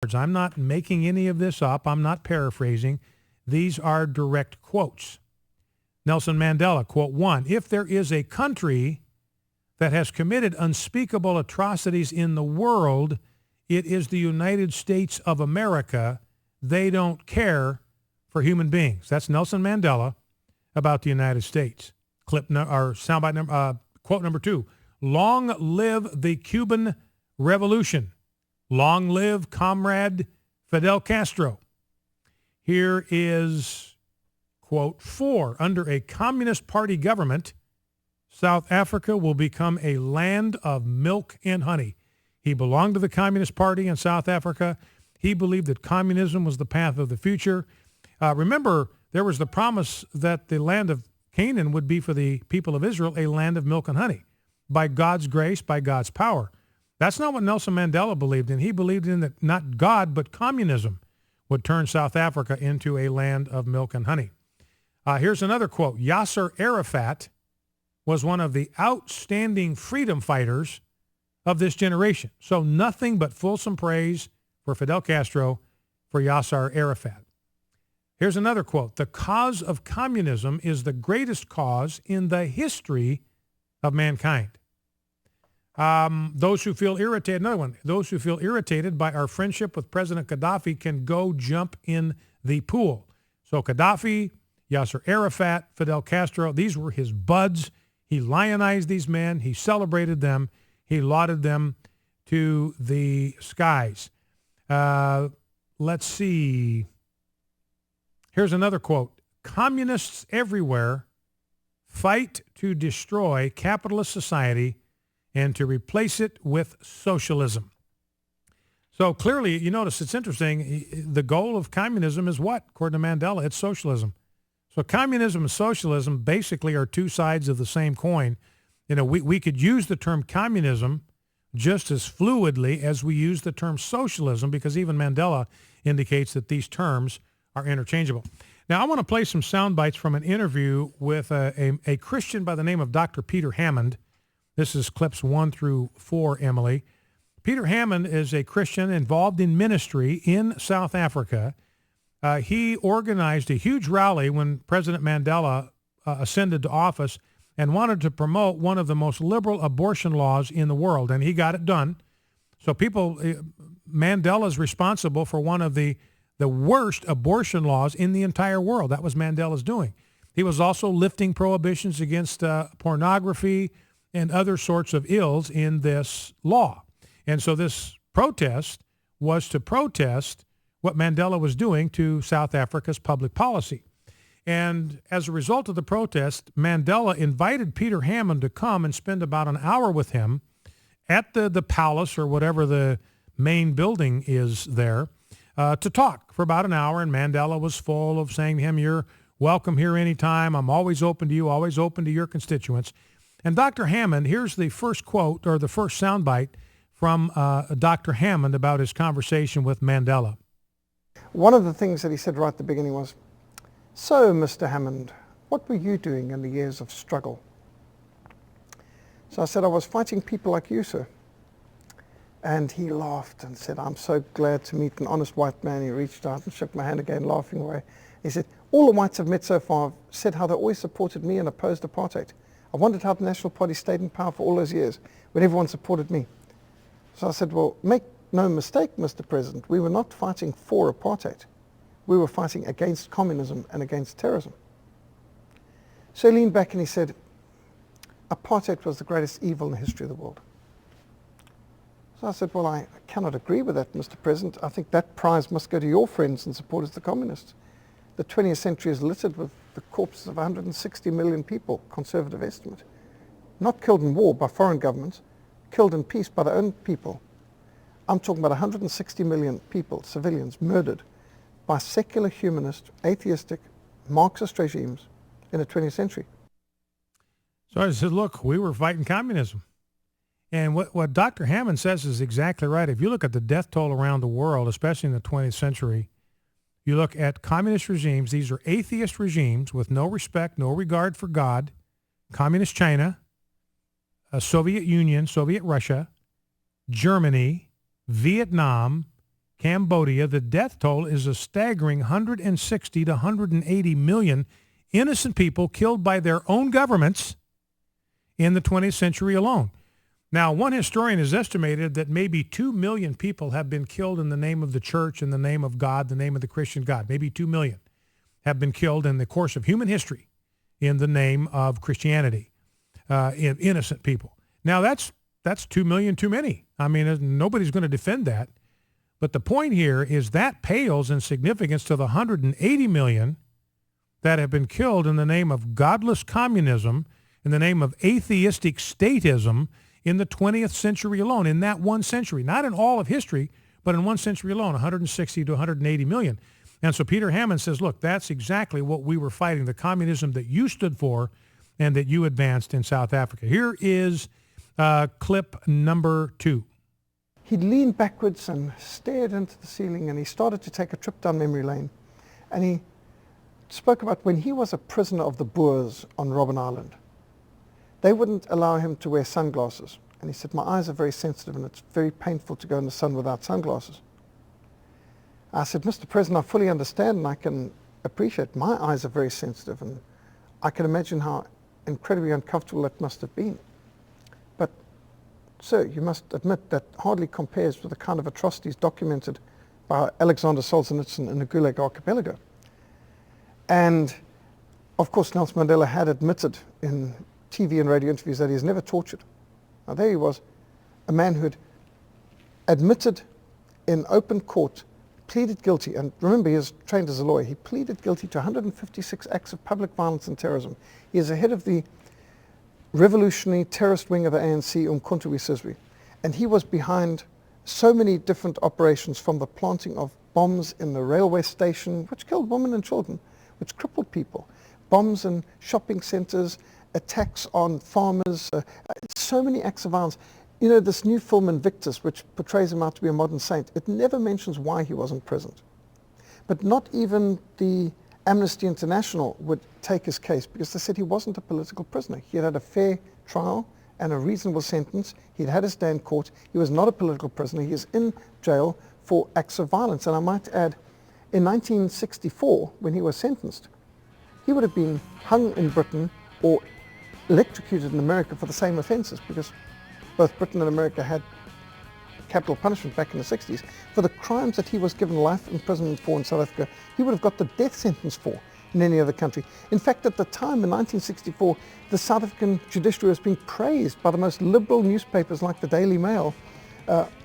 words. I'm not making any of this up. I'm not paraphrasing. These are direct quotes. Nelson Mandela, quote 1, if there is a country that has committed unspeakable atrocities in the world, it is the United States of America. They don't care for human beings. That's Nelson Mandela about the United States. Quote number 2, long live the Cuban Revolution. Long live Comrade Fidel Castro. Here is quote 4, under a Communist Party government, South Africa will become a land of milk and honey. He belonged to the Communist Party in South Africa. He believed that communism was the path of the future. Remember, there was the promise that the land of Canaan would be for the people of Israel a land of milk and honey by God's grace, by God's power. That's not what Nelson Mandela believed in. He believed in that not God, but communism would turn South Africa into a land of milk and honey. Here's another quote. Yasser Arafat was one of the outstanding freedom fighters of this generation. So nothing but fulsome praise for Fidel Castro, for Yasser Arafat. Here's another quote. The cause of communism is the greatest cause in the history of mankind. Those who feel irritated, another one, those who feel irritated by our friendship with President Gaddafi can go jump in the pool. So Gaddafi, Yasser Arafat, Fidel Castro, these were his buds. He lionized these men. He celebrated them. He lauded them to the skies. Let's see. Here's another quote. Communists everywhere fight to destroy capitalist society and to replace it with socialism. So clearly, you notice it's interesting. The goal of communism is what? According to Mandela, it's socialism. So communism and socialism basically are two sides of the same coin. You know, we could use the term communism just as fluidly as we use the term socialism, because even Mandela indicates that these terms are interchangeable. Now, I want to play some sound bites from an interview with a Christian by the name of Dr. Peter Hammond. This is clips 1 through 4, Emily. Peter Hammond is a Christian involved in ministry in South Africa. He organized a huge rally when President Mandela ascended to office and wanted to promote one of the most liberal abortion laws in the world, and he got it done. So Mandela is responsible for one of the worst abortion laws in the entire world. That was Mandela's doing. He was also lifting prohibitions against pornography and other sorts of ills in this law. And so this protest was to protest what Mandela was doing to South Africa's public policy. And as a result of the protest, Mandela invited Peter Hammond to come and spend about an hour with him at the palace or whatever the main building is there to talk for about an hour. And Mandela was full of saying to him, "You're welcome here anytime. I'm always open to you, always open to your constituents." And Dr. Hammond, here's the first quote or the first soundbite from Dr. Hammond about his conversation with Mandela. One of the things that he said right at the beginning was, "So, Mr. Hammond, what were you doing in the years of struggle?" So I said, "I was fighting people like you, sir." And he laughed and said, "I'm so glad to meet an honest white man." He reached out and shook my hand again, laughing away. He said, "All the whites I've met so far have said how they always supported me and opposed apartheid. I wondered how the National Party stayed in power for all those years when everyone supported me." So I said, "Well, make no mistake, Mr. President, we were not fighting for apartheid. We were fighting against communism and against terrorism." So he leaned back and he said, "Apartheid was the greatest evil in the history of the world." So I said, "Well, I cannot agree with that, Mr. President. I think that prize must go to your friends and supporters, the communists. The 20th century is littered with the corpses of 160 million people, conservative estimate. Not killed in war by foreign governments, killed in peace by their own people. I'm talking about 160 million people, civilians, murdered by secular, humanist, atheistic, Marxist regimes in the 20th century." So I said, look, we were fighting communism. And what Dr. Hammond says is exactly right. If you look at the death toll around the world, especially in the 20th century, you look at communist regimes. These are atheist regimes with no respect, no regard for God. Communist China, Soviet Union, Soviet Russia, Germany, Vietnam, Cambodia, the death toll is a staggering 160 to 180 million innocent people killed by their own governments in the 20th century alone. Now, one historian has estimated that maybe 2 million people have been killed in the name of the church, in the name of God, the name of the Christian God. Maybe 2 million have been killed in the course of human history in the name of Christianity, innocent people. Now, that's 2 million too many. I mean, nobody's going to defend that. But the point here is that pales in significance to the 180 million that have been killed in the name of godless communism, in the name of atheistic statism in the 20th century alone, in that one century. Not in all of history, but in one century alone, 160 to 180 million. And so Peter Hammond says, look, that's exactly what we were fighting, the communism that you stood for and that you advanced in South Africa. Here is clip number 2. He leaned backwards and stared into the ceiling, and he started to take a trip down memory lane. And he spoke about when he was a prisoner of the Boers on Robben Island. They wouldn't allow him to wear sunglasses. And he said, my eyes are very sensitive and it's very painful to go in the sun without sunglasses. I said, Mr. President, I fully understand and I can appreciate my eyes are very sensitive, and I can imagine how incredibly uncomfortable it must have been. But, sir, you must admit that hardly compares with the kind of atrocities documented by Alexander Solzhenitsyn in the Gulag Archipelago. And, of course, Nelson Mandela had admitted in TV and radio interviews that he has never tortured. Now, there he was, a man who had admitted in open court, pleaded guilty, and remember, he was trained as a lawyer. He pleaded guilty to 156 acts of public violence and terrorism. He is the head of the revolutionary terrorist wing of the ANC, Umkhonto we Sizwe, and he was behind so many different operations, from the planting of bombs in the railway station, which killed women and children, which crippled people, bombs in shopping centers, attacks on farmers, so many acts of violence. You know, this new film Invictus, which portrays him out to be a modern saint, it never mentions why he wasn't present. But not even the Amnesty International would take his case, because they said he wasn't a political prisoner. He had had a fair trial and a reasonable sentence. He'd had his day in court. He was not a political prisoner. He is in jail for acts of violence. And I might add, in 1964, when he was sentenced, he would have been hung in Britain or electrocuted in America for the same offences, because both Britain and America had capital punishment back in the 60s. For the crimes that he was given life imprisonment for in South Africa, he would have got the death sentence for in any other country. In fact, at the time in 1964, the South African judiciary was being praised by the most liberal newspapers like the Daily Mail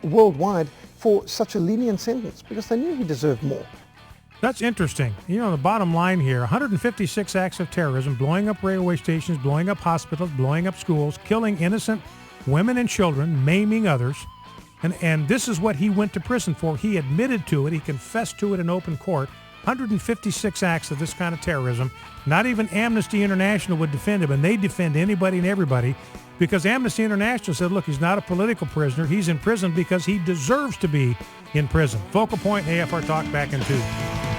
worldwide for such a lenient sentence, because they knew he deserved more. That's interesting. You know, the bottom line here, 156 acts of terrorism, blowing up railway stations, blowing up hospitals, blowing up schools, killing innocent women and children, maiming others. And this is what he went to prison for. He admitted to it. He confessed to it in open court. 156 acts of this kind of terrorism. Not even Amnesty International would defend him, and they defend anybody and everybody, because Amnesty International said, look, he's not a political prisoner. He's in prison because he deserves to be in prison. Focal Point, AFR Talk, back in 2.